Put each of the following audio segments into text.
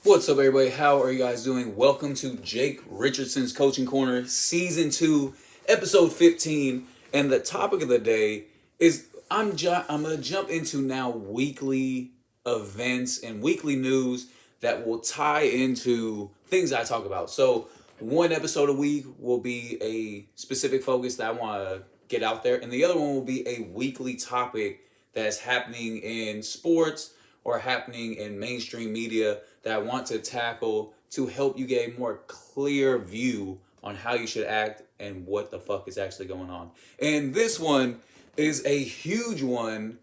What's up, everybody? How are you guys doing? Welcome to Jake Richardson's Coaching Corner, Season 2, Episode 15. And the topic of the day is I'm going to jump into now weekly events and weekly news that will tie into things I talk about. So, one episode a week will be a specific focus that I want to get out there, and the other one will be a weekly topic that's happening in sports or happening in mainstream media that I want to tackle to help you get a more clear view on how you should act and what the fuck is actually going on. And this one is a huge one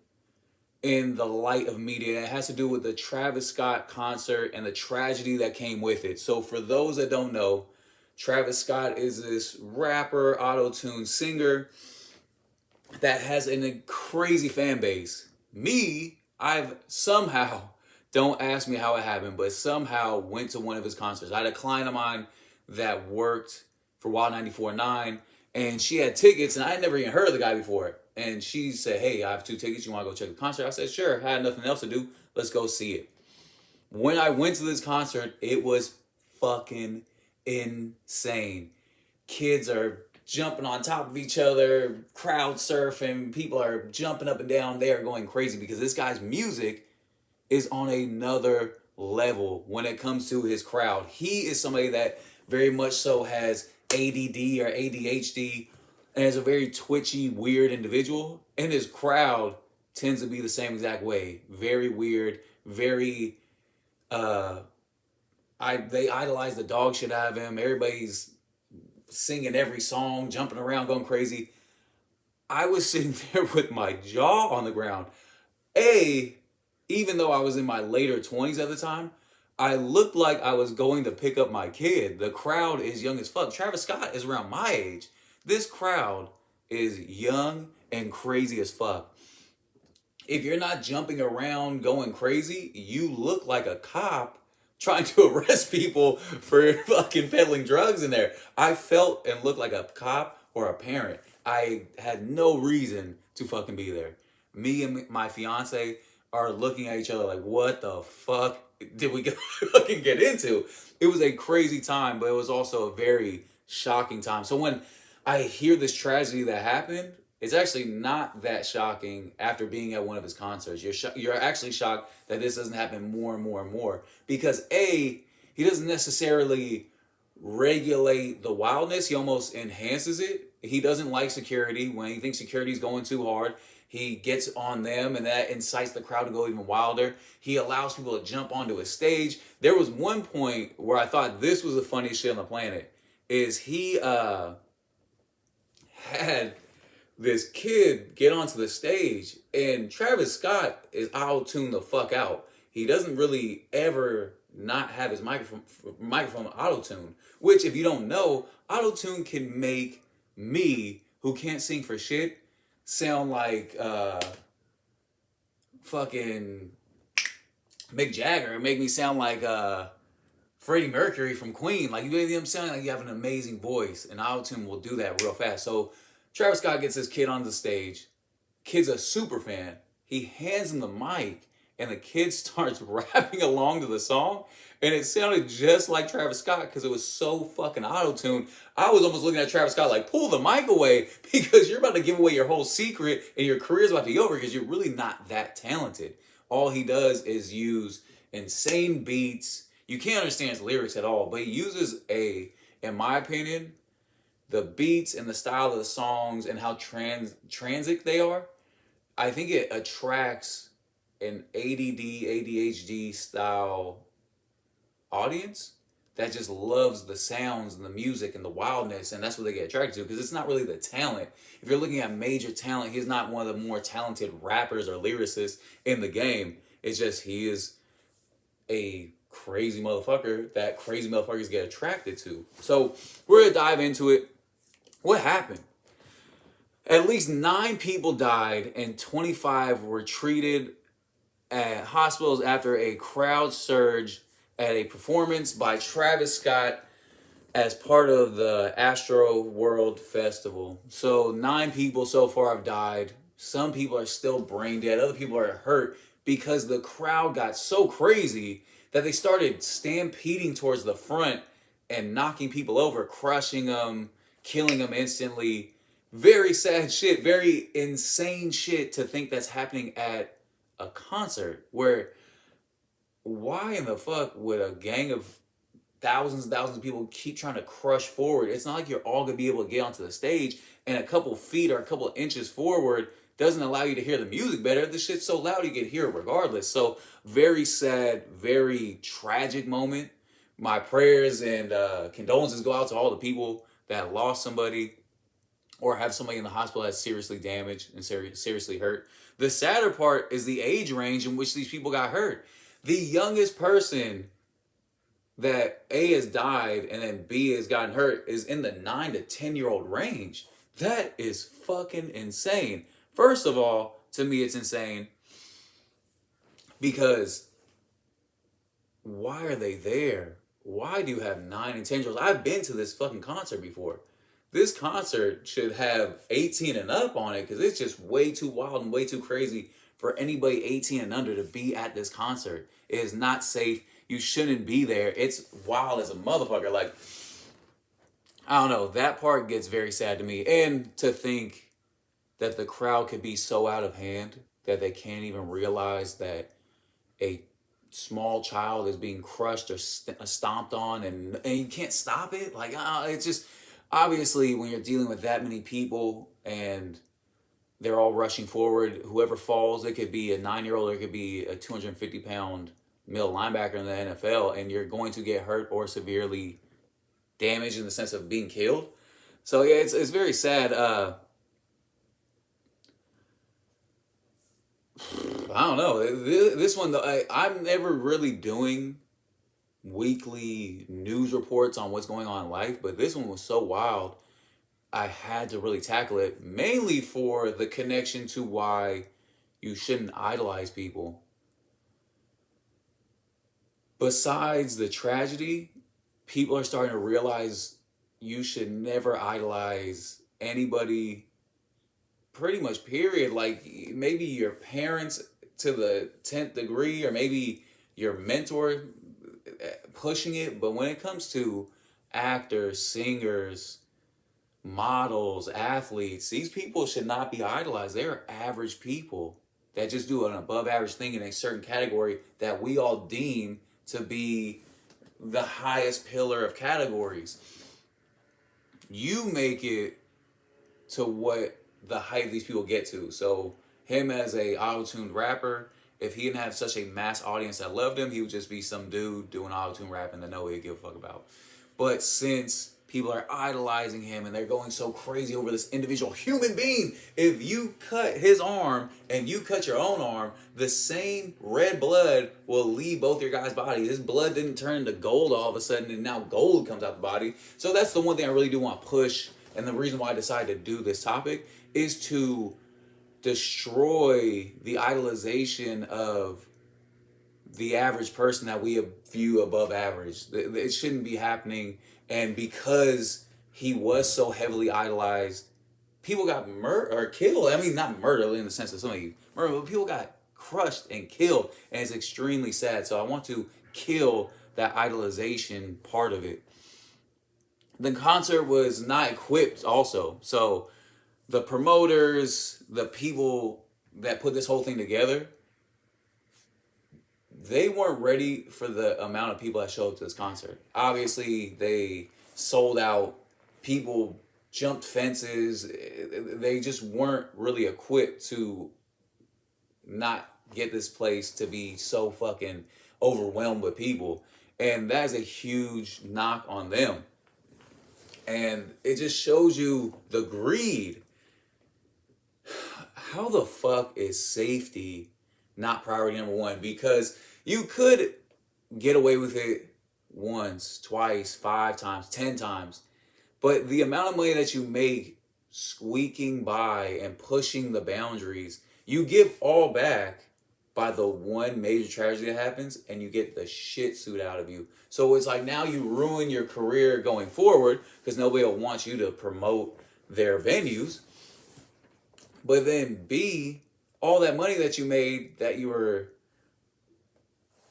in the light of media. It has to do with the Travis Scott concert and the tragedy that came with it. So for those that don't know, Travis Scott is this rapper, auto-tune singer that has a crazy fan base. I've somehow, don't ask me how it happened, but somehow went to one of his concerts. I had a client of mine that worked for Wild 94.9, and she had tickets, and I had never even heard of the guy before. And she said, hey, I have 2 tickets. You want to go check the concert? I said, sure. I had nothing else to do. Let's go see it. When I went to this concert, it was fucking insane. Kids are jumping on top of each other, crowd surfing, people are jumping up and down. They are going crazy because this guy's music is on another level when it comes to his crowd. He is somebody that very much so has ADD or ADHD and is a very twitchy, weird individual. And his crowd tends to be the same exact way. Very weird, very they idolize the dog shit out of him. Everybody's singing every song, jumping around, going crazy. I was sitting there with my jaw on the ground. Even though I was in my later 20s at the time, I looked like I was going to pick up my kid. The crowd is young as fuck. Travis Scott is around my age. This crowd is young and crazy as fuck. If you're not jumping around going crazy, you look like a cop trying to arrest people for fucking peddling drugs in there. I felt and looked like a cop or a parent. I had no reason to fucking be there. Me and my fiance are looking at each other like, what the fuck did we fucking get into? It was a crazy time, but it was also a very shocking time. So when I hear this tragedy that happened, it's actually not that shocking after being at one of his concerts. You're actually shocked that this doesn't happen more and more and more because he doesn't necessarily regulate the wildness. He almost enhances it. He doesn't like security. When he thinks security is going too hard, he gets on them, and that incites the crowd to go even wilder. He allows people to jump onto his stage. There was one point where I thought this was the funniest shit on the planet. Is he had this kid get onto the stage, and Travis Scott is auto-tuned the fuck out. He doesn't really ever not have his microphone auto-tuned, which, if you don't know, auto-tune can make me, who can't sing for shit, sound like fucking Mick Jagger. It make me sound like Freddie Mercury from Queen. Like, you know what I'm saying? Like, you have an amazing voice, and auto-tune will do that real fast. So Travis Scott gets this kid on the stage. Kid's a super fan. He hands him the mic, and the kid starts rapping along to the song. And it sounded just like Travis Scott because it was so fucking auto-tuned. I was almost looking at Travis Scott like, pull the mic away because you're about to give away your whole secret and your career's about to be over because you're really not that talented. All he does is use insane beats. You can't understand his lyrics at all, but he uses in my opinion, the beats and the style of the songs and how transic they are, I think it attracts an ADD, ADHD style audience that just loves the sounds and the music and the wildness, and that's what they get attracted to because it's not really the talent. If you're looking at major talent, he's not one of the more talented rappers or lyricists in the game. It's just he is a crazy motherfucker that crazy motherfuckers get attracted to. So we're going to dive into it. What happened? At least 9 people died and 25 were treated at hospitals after a crowd surge at a performance by Travis Scott as part of the Astro World Festival. So 9 people so far have died. Some people are still brain dead. Other people are hurt because the crowd got so crazy that they started stampeding towards the front and knocking people over, crushing them, killing them instantly. Very sad shit, very insane shit to think that's happening at a concert. Where, why in the fuck would a gang of thousands and thousands of people keep trying to crush forward? It's not like you're all gonna be able to get onto the stage, and a couple feet or a couple inches forward doesn't allow you to hear the music better. The shit's so loud you can hear it regardless. So very sad, very tragic moment. My prayers and condolences go out to all the people that lost somebody or have somebody in the hospital that's seriously damaged and seriously hurt. The sadder part is the age range in which these people got hurt. The youngest person that A has died and then B has gotten hurt is in the 9 to 10-year-old range. That is fucking insane. First of all, to me it's insane because why are they there? Why do you have 9 and 10-year-olds? I've been to this fucking concert before. This concert should have 18 and up on it because it's just way too wild and way too crazy for anybody 18 and under to be at this concert. It is not safe. You shouldn't be there. It's wild as a motherfucker. Like, I don't know. That part gets very sad to me. And to think that the crowd could be so out of hand that they can't even realize that a small child is being crushed or stomped on and you can't stop it. Like, it's just, obviously, when you're dealing with that many people and they're all rushing forward, whoever falls, it could be a 9-year-old or it could be a 250-pound middle linebacker in the NFL, and you're going to get hurt or severely damaged in the sense of being killed. So yeah, it's very sad. I don't know. This one, though, I'm never really doing weekly news reports on what's going on in life, but this one was so wild, I had to really tackle it, mainly for the connection to why you shouldn't idolize people. Besides the tragedy, people are starting to realize you should never idolize anybody, pretty much, period. Like, maybe your parents to the 10th degree, or maybe your mentor pushing it. But when it comes to actors, singers, models, athletes, these people should not be idolized. They're average people that just do an above average thing in a certain category that we all deem to be the highest pillar of categories. You make it to what the height these people get to. So him as a auto-tuned rapper, if he didn't have such a mass audience that loved him, he would just be some dude doing auto-tune rapping that nobody would give a fuck about. But since people are idolizing him and they're going so crazy over this individual human being, if you cut his arm and you cut your own arm, the same red blood will leave both your guys' bodies. His blood didn't turn into gold all of a sudden and now gold comes out the body. So that's the one thing I really do want to push, and the reason why I decided to do this topic is to destroy the idolization of the average person that we view above average. It shouldn't be happening. And because he was so heavily idolized, people got murdered or killed. I mean, not murdered in the sense of somebody murdered, but people got crushed and killed. And it's extremely sad. So I want to kill that idolization part of it. The concert was not equipped also. So the promoters, the people that put this whole thing together, they weren't ready for the amount of people that showed up to this concert. Obviously, they sold out. People jumped fences. They just weren't really equipped to not get this place to be so fucking overwhelmed with people. And that is a huge knock on them. And it just shows you the greed. How the fuck is safety not priority number one? Because you could get away with it once, twice, 5 times, 10 times. But the amount of money that you make squeaking by and pushing the boundaries, you give all back by the one major tragedy that happens, and you get the shit suit out of you. So it's like now you ruin your career going forward because nobody will want you to promote their venues. But then B, all that money that you made that you were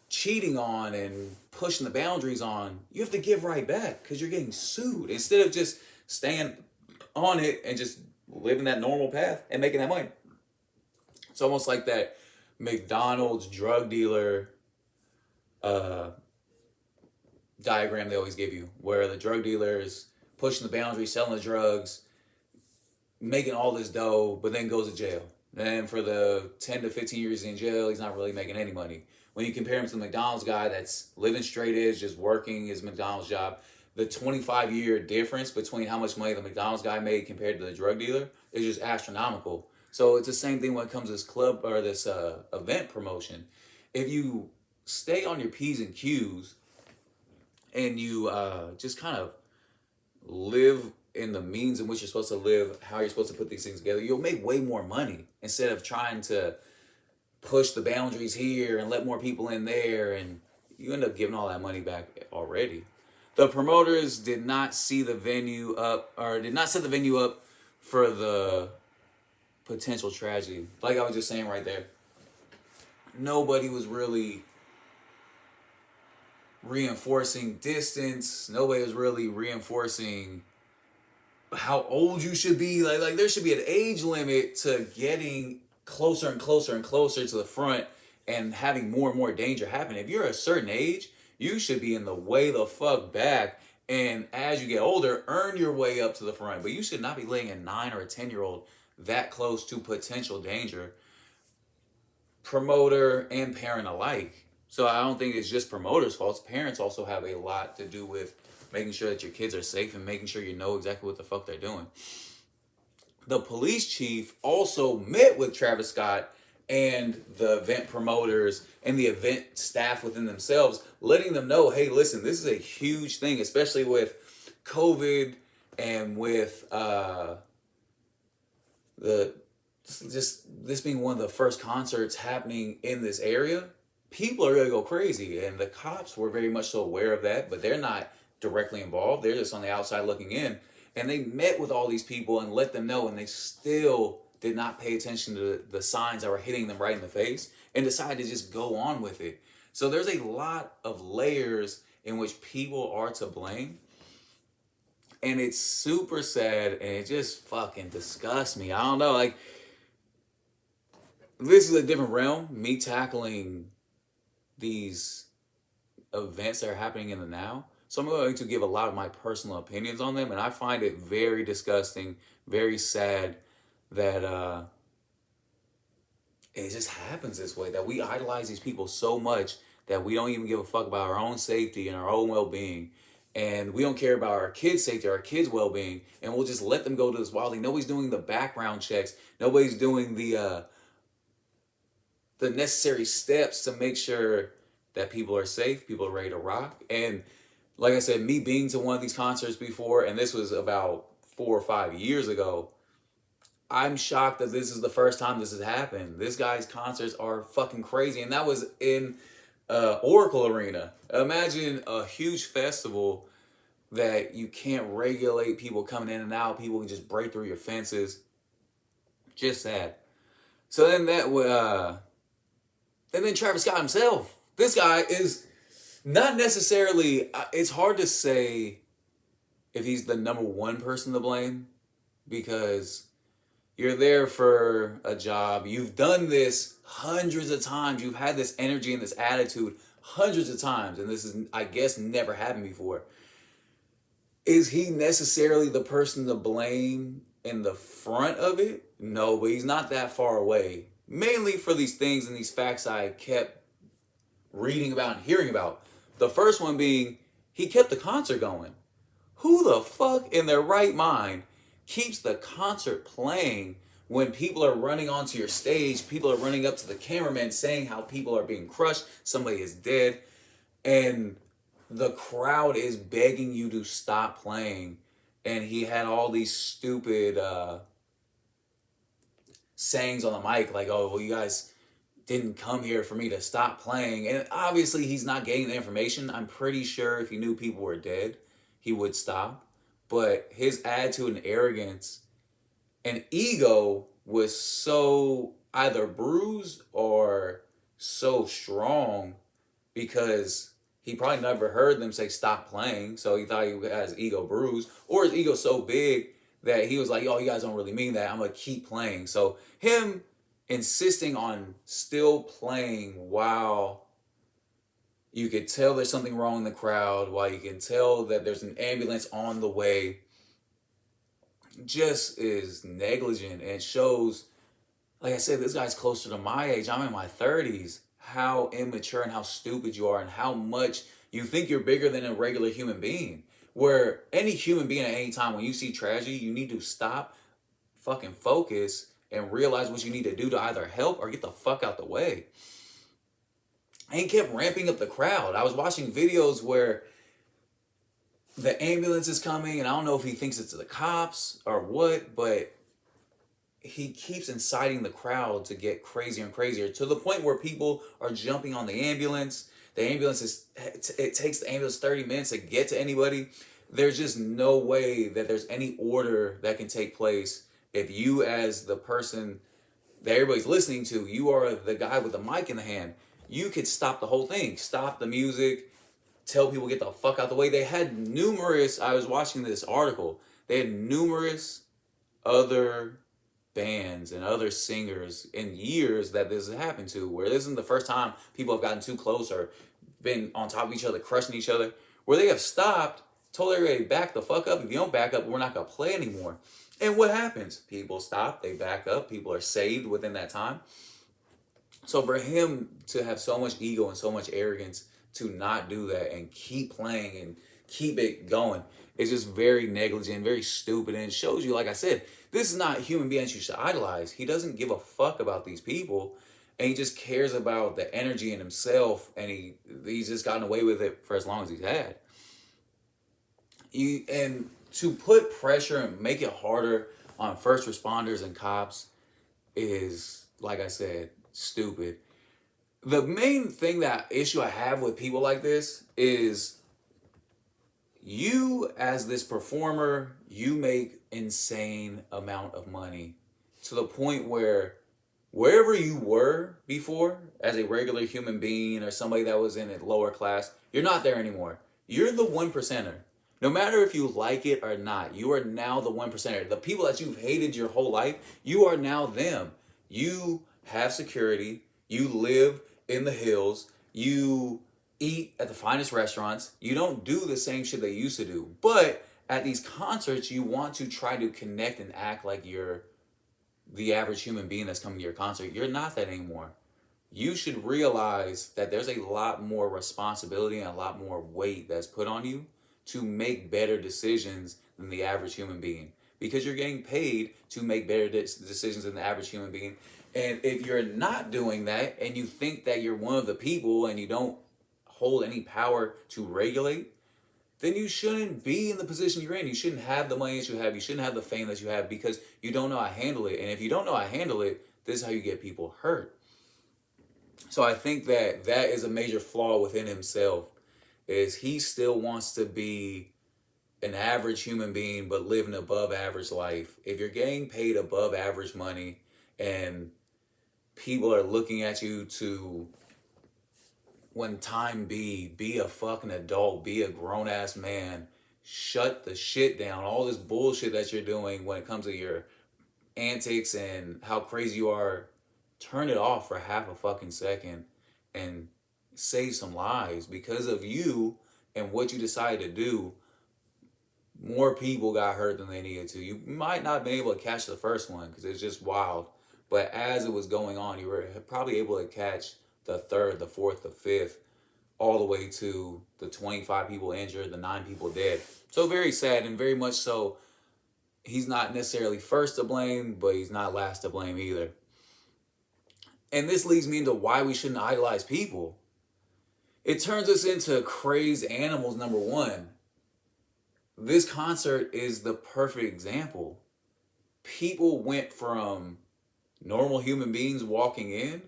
cheating on and pushing the boundaries on, you have to give right back because you're getting sued instead of just staying on it and just living that normal path and making that money. It's almost like that McDonald's drug dealer uh, diagram they always give you, where the drug dealer is pushing the boundaries, selling the drugs, making all this dough, but then goes to jail. And for the 10 to 15 years in jail, he's not really making any money. When you compare him to the McDonald's guy that's living straight edge, just working his McDonald's job, the 25-year difference between how much money the McDonald's guy made compared to the drug dealer is just astronomical. So it's the same thing when it comes to this club or this event promotion. If you stay on your P's and Q's and you just kind of live in the means in which you're supposed to live, how you're supposed to put these things together, you'll make way more money instead of trying to push the boundaries here and let more people in there, and you end up giving all that money back already. The promoters did not see the venue up, or did not set the venue up for the potential tragedy. Like I was just saying right there, nobody was really reinforcing distance. Nobody was really reinforcing how old you should be. Like there should be an age limit to getting closer and closer and closer to the front and having more and more danger happen. If you're a certain age, you should be in the way the fuck back. And as you get older, earn your way up to the front. But you should not be letting a 9 or a 10-year-old that close to potential danger, promoter and parent alike. So I don't think it's just promoters' faults. Parents also have a lot to do with making sure that your kids are safe and making sure you know exactly what the fuck they're doing. The police chief also met with Travis Scott and the event promoters and the event staff within themselves, letting them know, hey, listen, this is a huge thing, especially with COVID and with this being one of the first concerts happening in this area. People are going to go crazy, and the cops were very much so aware of that, but they're not directly involved. They're just on the outside looking in. And they met with all these people and let them know, and they still did not pay attention to the signs that were hitting them right in the face and decided to just go on with it. So there's a lot of layers in which people are to blame. And it's super sad, and it just fucking disgusts me. I don't know, like, this is a different realm, me tackling these events that are happening in the now. So I'm going to give a lot of my personal opinions on them, and I find it very disgusting, very sad that it just happens this way, that we idolize these people so much that we don't even give a fuck about our own safety and our own well-being, and we don't care about our kids' safety, our kids' well-being, and we'll just let them go to this wild thing. Nobody's doing the background checks. Nobody's doing the necessary steps to make sure that people are safe, people are ready to rock. And like I said, me being to one of these concerts before, and this was about 4 or 5 years ago, I'm shocked that this is the first time this has happened. This guy's concerts are fucking crazy. And that was in Oracle Arena. Imagine a huge festival that you can't regulate people coming in and out. People can just break through your fences. Just sad. So then and then Travis Scott himself. This guy is not necessarily, it's hard to say if he's the number one person to blame, because you're there for a job. You've done this hundreds of times. You've had this energy and this attitude hundreds of times. And this is, I guess, never happened before. Is he necessarily the person to blame in the front of it? No, but he's not that far away. Mainly for these things and these facts I kept reading about and hearing about. The first one being, he kept the concert going. Who the fuck in their right mind keeps the concert playing when people are running onto your stage, people are running up to the cameraman saying how people are being crushed, somebody is dead, and the crowd is begging you to stop playing, and he had all these stupid sayings on the mic like, oh, well, you guys didn't come here for me to stop playing. And obviously he's not getting the information. I'm pretty sure if he knew people were dead, he would stop. But his attitude and arrogance and ego was so either bruised or so strong because he probably never heard them say stop playing, so he thought he had his ego bruised, or his ego so big that he was like, "Yo, you guys don't really mean that. I'm gonna keep playing." So him insisting on still playing while you could tell there's something wrong in the crowd, while you can tell that there's an ambulance on the way, just is negligent, and shows, like I said, this guy's closer to my age. I'm in my 30s. How immature and how stupid you are, and how much you think you're bigger than a regular human being. Where any human being at any time, when you see tragedy, you need to stop, fucking focus, and realize what you need to do to either help or get the fuck out the way. And he kept ramping up the crowd. I was watching videos where the ambulance is coming, and I don't know if he thinks it's the cops or what, but he keeps inciting the crowd to get crazier and crazier, to the point where people are jumping on the ambulance. The ambulance it takes the ambulance 30 minutes to get to anybody. There's just no way that there's any order that can take place if you, as the person that everybody's listening to, you are the guy with the mic in the hand. You could stop the whole thing, stop the music, tell people get the fuck out the way. They had numerous, I was watching this article, they had numerous other bands and other singers in years that this has happened to, where this isn't the first time people have gotten too close or been on top of each other, crushing each other, where they have stopped, told everybody back the fuck up. If you don't back up, we're not going to play anymore. And what happens? People stop, they back up, people are saved within that time. So for him to have so much ego and so much arrogance to not do that and keep playing and keep it going, it's just very negligent, very stupid. And it shows you, like I said, this is not human beings you should idolize. He doesn't give a fuck about these people, and he just cares about the energy in himself, and he's just gotten away with it for as long as he's had. And to put pressure and make it harder on first responders and cops is, like I said, stupid. The main issue I have with people like this is, you as this performer, you make insane amount of money to the point where wherever you were before as a regular human being or somebody that was in a lower class, you're not there anymore. You're the 1%er. No matter if you like it or not, you are now the 1%er. The people that you've hated your whole life, you are now them. You have security. You live in the hills. You eat at the finest restaurants. You don't do the same shit they used to do. But at these concerts, you want to try to connect and act like you're the average human being that's coming to your concert. You're not that anymore. You should realize that there's a lot more responsibility and a lot more weight that's put on you to make better decisions than the average human being, because you're getting paid to make better decisions than the average human being. And if you're not doing that and you think that you're one of the people and you don't hold any power to regulate, then you shouldn't be in the position you're in. You shouldn't have the money that you have. You shouldn't have the fame that you have, because you don't know how to handle it. And if you don't know how to handle it, this is how you get people hurt. So I think that is a major flaw within himself, is he still wants to be an average human being but live an above average life. If you're getting paid above average money and people are looking at you to, when time be a fucking adult, be a grown-ass man, shut the shit down. All this bullshit that you're doing when it comes to your antics and how crazy you are, turn it off for half a fucking second and say some lies. Because of you and what you decided to do, more people got hurt than they needed to. You might not have been able to catch the first one because it's just wild, but as it was going on, you were probably able to catch the third, the fourth, the fifth, all the way to the 25 people injured, the 9 people dead. So very sad, and very much so, he's not necessarily first to blame, but he's not last to blame either. And this leads me into why we shouldn't idolize people. It turns us into crazed animals, number one. This concert is the perfect example. People went from normal human beings walking in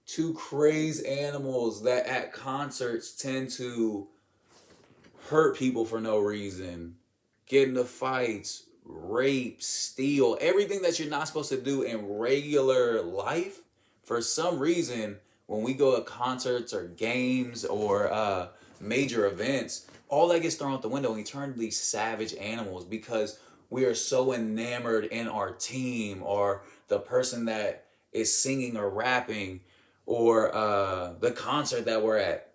to crazed animals that at concerts tend to hurt people for no reason, get into fights, rape, steal, everything that you're not supposed to do in regular life. For some reason, when we go to concerts or games or major events, all that gets thrown out the window and we turn to these savage animals because we are so enamored in our team or the person that is singing or rapping or the concert that we're at.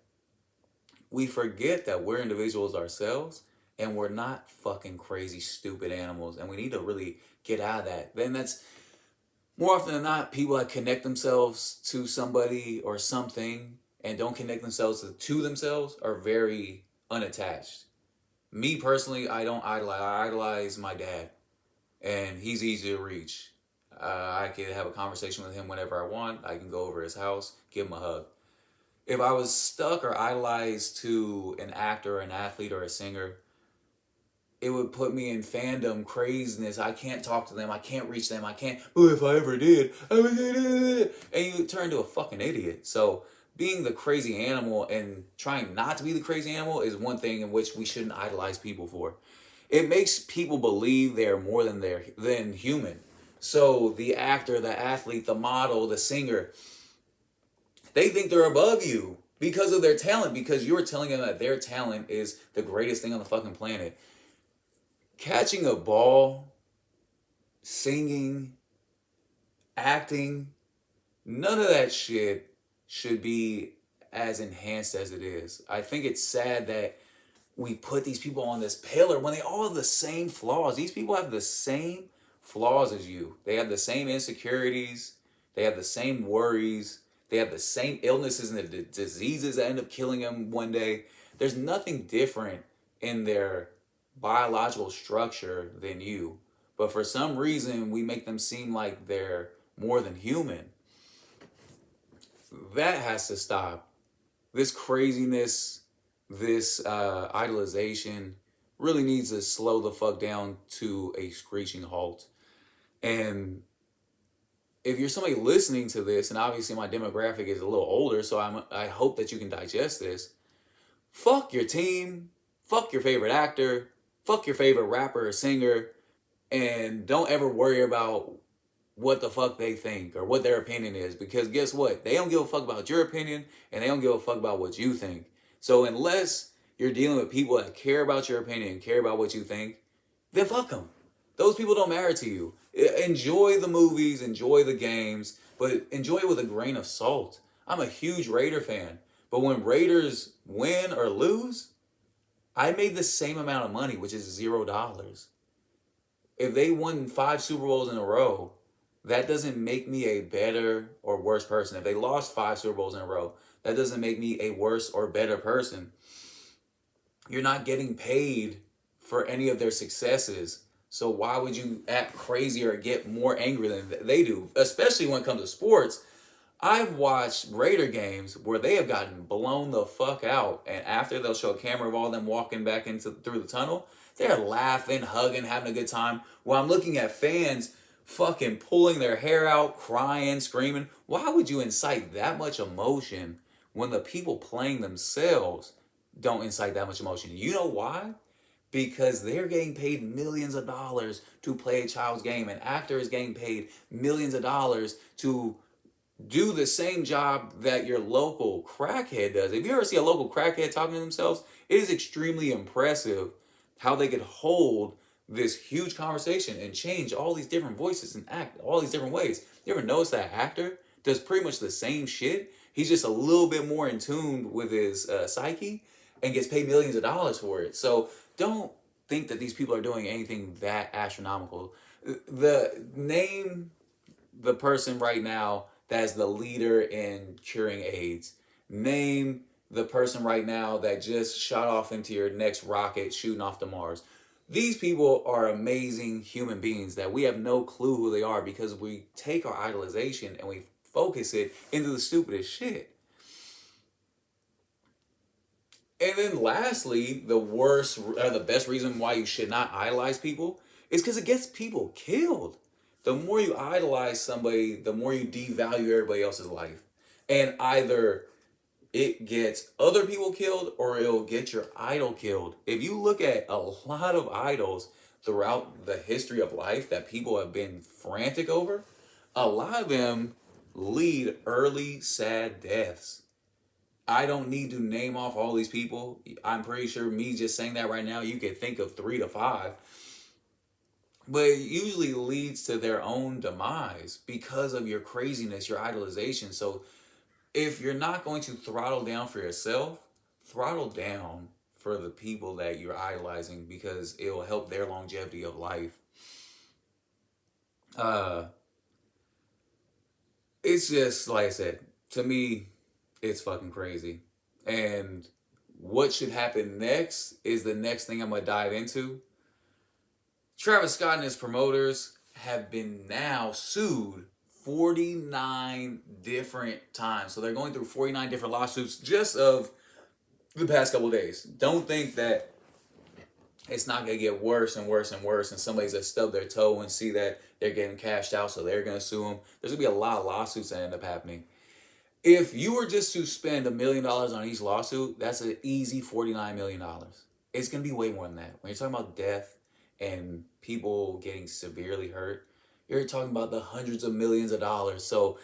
We forget that we're individuals ourselves and we're not fucking crazy, stupid animals. And we need to really get out of that. Then that's more often than not, people that connect themselves to somebody or something and don't connect themselves to themselves are very unattached. Me personally, I don't idolize. I idolize my dad, and he's easy to reach. I can have a conversation with him whenever I want. I can go over his house, give him a hug. If I was stuck or idolized to an actor, or an athlete, or a singer, it would put me in fandom craziness. I can't talk to them. I can't reach them. I can't. Oh, if I ever did, I would. And you turn into a fucking idiot. So being the crazy animal and trying not to be the crazy animal is one thing in which we shouldn't idolize people for. It makes people believe they're more than human. So the actor, the athlete, the model, the singer, they think they're above you because of their talent, because you're telling them that their talent is the greatest thing on the fucking planet. Catching a ball, singing, acting, none of that shit should be as enhanced as it is. I think it's sad that we put these people on this pillar when they all have the same flaws. These people have the same flaws as you. They have the same insecurities. They have the same worries. They have the same illnesses and the diseases that end up killing them one day. There's nothing different in their biological structure than you. But for some reason, we make them seem like they're more than human. That has to stop. This craziness, this idolization really needs to slow the fuck down to a screeching halt. And if you're somebody listening to this, and obviously my demographic is a little older, so I hope that you can digest this. Fuck your team, fuck your favorite actor, fuck your favorite rapper or singer, and don't ever worry about what the fuck they think or what their opinion is, because guess what? They don't give a fuck about your opinion and they don't give a fuck about what you think. So unless you're dealing with people that care about your opinion, care about what you think, then fuck them. Those people don't matter to you. Enjoy the movies, enjoy the games, but enjoy it with a grain of salt. I'm a huge Raider fan, but when Raiders win or lose, I made the same amount of money, which is $0. If they won 5 Super Bowls in a row, that doesn't make me a better or worse person. If they lost 5 Super Bowls in a row, that doesn't make me a worse or better person. You're not getting paid for any of their successes. So why would you act crazy or get more angry than they do? Especially when it comes to sports. I've watched Raider games where they have gotten blown the fuck out. And after they'll show a camera of all them walking back through the tunnel, they're laughing, hugging, having a good time. While I'm looking at fans fucking pulling their hair out, crying, screaming. Why would you incite that much emotion when the people playing themselves don't incite that much emotion? You know why? Because they're getting paid millions of dollars to play a child's game. An actor is getting paid millions of dollars to do the same job that your local crackhead does. If you ever see a local crackhead talking to themselves, it is extremely impressive how they could hold this huge conversation and change all these different voices and act all these different ways. You ever notice that actor does pretty much the same shit? He's just a little bit more in tune with his psyche and gets paid millions of dollars for it. So don't think that these people are doing anything that astronomical. Name the person right now that's the leader in curing AIDS. Name the person right now that just shot off into your next rocket shooting off to Mars. These people are amazing human beings that we have no clue who they are because we take our idolization and we focus it into the stupidest shit. And then lastly, the best reason why you should not idolize people is because it gets people killed. The more you idolize somebody, the more you devalue everybody else's life. And either it gets other people killed or it'll get your idol killed. If you look at a lot of idols throughout the history of life that people have been frantic over, a lot of them lead early, sad deaths. I don't need to name off all these people. I'm pretty sure me just saying that right now, you can think of 3 to 5. But it usually leads to their own demise because of your craziness, your idolization. So if you're not going to throttle down for yourself, throttle down for the people that you're idolizing because it will help their longevity of life. Uh, it's just like I said, to me, it's fucking crazy. And what should happen next is the next thing I'm gonna dive into. Travis Scott and his promoters have been now sued 49 different times. So they're going through 49 different lawsuits just of the past couple of days. Don't think that it's not going to get worse and worse and worse, and somebody's going to stub their toe and see that they're getting cashed out, so they're going to sue them. There's going to be a lot of lawsuits that end up happening. If you were just to spend $1 million on each lawsuit, that's an easy $49 million. It's going to be way more than that. When you're talking about death and people getting severely hurt, you're talking about the hundreds of millions of dollars. So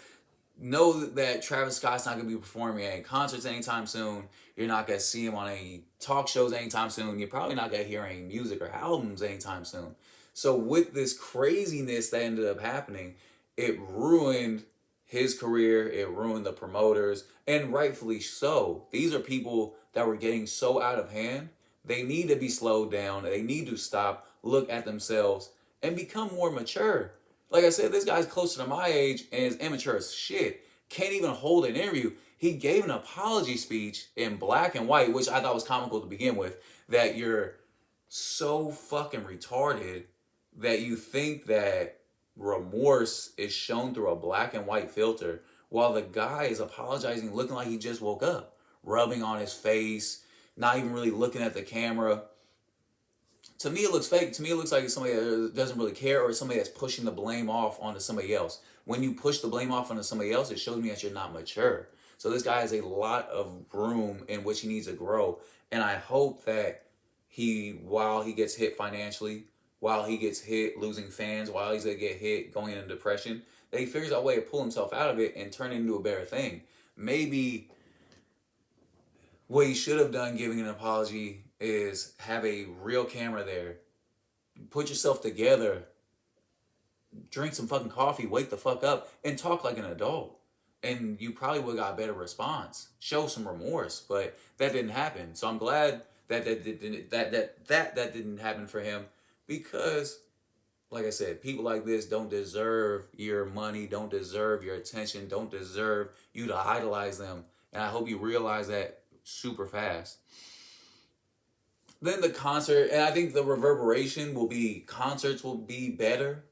know that Travis Scott's not going to be performing at any concerts anytime soon. You're not going to see him on any talk shows anytime soon. You're probably not going to hear any music or albums anytime soon. So with this craziness that ended up happening, it ruined his career, it ruined the promoters, and rightfully so. These are people that were getting so out of hand. They need to be slowed down. They need to stop, look at themselves, and become more mature. Like I said, this guy's closer to my age and is immature as shit. Can't even hold an interview. He gave an apology speech in black and white, which I thought was comical to begin with, that you're so fucking retarded that you think that remorse is shown through a black and white filter while the guy is apologizing looking like he just woke up, rubbing on his face, not even really looking at the camera. To me, it looks fake. To me, it looks like it's somebody that doesn't really care, or somebody that's pushing the blame off onto somebody else. When you push the blame off onto somebody else, it shows me that you're not mature. So this guy has a lot of room in which he needs to grow. And I hope that while he gets hit financially, while he gets hit losing fans, while he's going to get hit going into depression, that he figures out a way to pull himself out of it and turn it into a better thing. Maybe what he should have done giving an apology is have a real camera there. Put yourself together. Drink some fucking coffee. Wake the fuck up. And talk like an adult. And you probably would have got a better response. Show some remorse. But that didn't happen. So I'm glad that didn't happen for him. Because, like I said, people like this don't deserve your money. Don't deserve your attention. Don't deserve you to idolize them. And I hope you realize that super fast. Then the concert, and I think the reverberation will be, concerts will be better.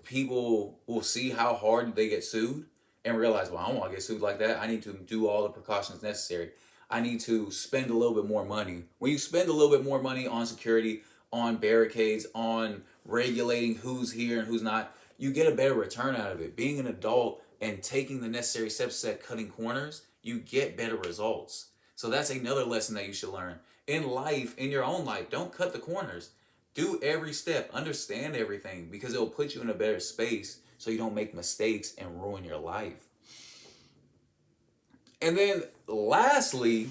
People will see how hard they get sued and realize, well, I don't want to get sued like that. I need to do all the precautions necessary. I need to spend a little bit more money. When you spend a little bit more money on security, on barricades, on regulating who's here and who's not, you get a better return out of it. Being an adult and taking the necessary steps at cutting corners, you get better results. So that's another lesson that you should learn. In life, in your own life, don't cut the corners. Do every step. Understand everything, because it will put you in a better space so you don't make mistakes and ruin your life. And then lastly,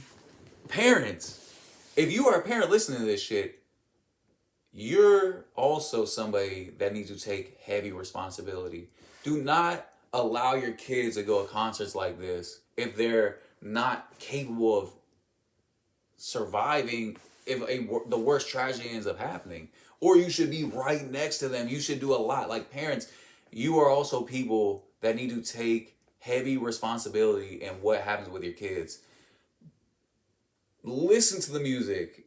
parents. If you are a parent listening to this shit, you're also somebody that needs to take heavy responsibility. Do not allow your kids to go to concerts like this if they're not capable of surviving if the worst tragedy ends up happening. Or you should be right next to them. You should do a lot. Like parents, you are also people that need to take heavy responsibility in what happens with your kids. Listen to the music.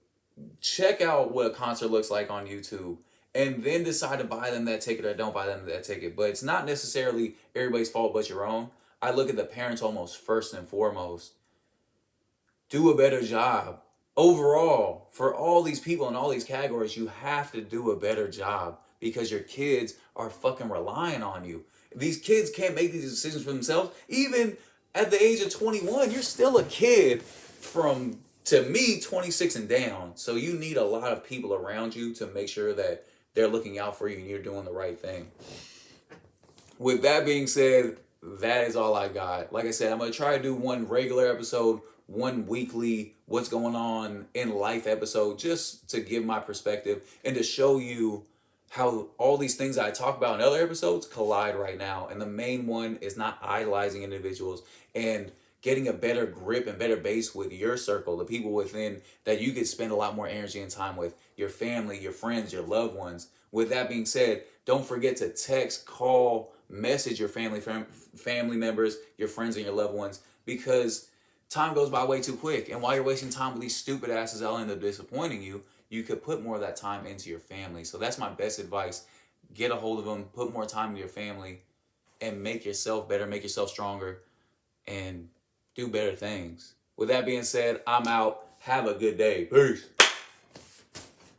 Check out what a concert looks like on YouTube. And then decide to buy them that ticket or don't buy them that ticket. But it's not necessarily everybody's fault but your own. I look at the parents almost first and foremost. Do a better job. Overall, for all these people in all these categories, you have to do a better job because your kids are fucking relying on you. These kids can't make these decisions for themselves. Even at the age of 21, you're still a kid from, to me, 26 and down. So you need a lot of people around you to make sure that they're looking out for you and you're doing the right thing. With that being said, that is all I got. Like I said, I'm going to try to do one regular episode, one weekly what's going on in life episode, just to give my perspective and to show you how all these things I talk about in other episodes collide right now. And the main one is not idolizing individuals and getting a better grip and better base with your circle, the people within that you could spend a lot more energy and time with, your family, your friends, your loved ones. With that being said, don't forget to text, call, message your family members, your friends, and your loved ones, because time goes by way too quick. And while you're wasting time with these stupid asses that'll end up disappointing you, you could put more of that time into your family. So that's my best advice. Get a hold of them, put more time in your family, and make yourself better, make yourself stronger, and do better things. With that being said, I'm out. Have a good day. Peace.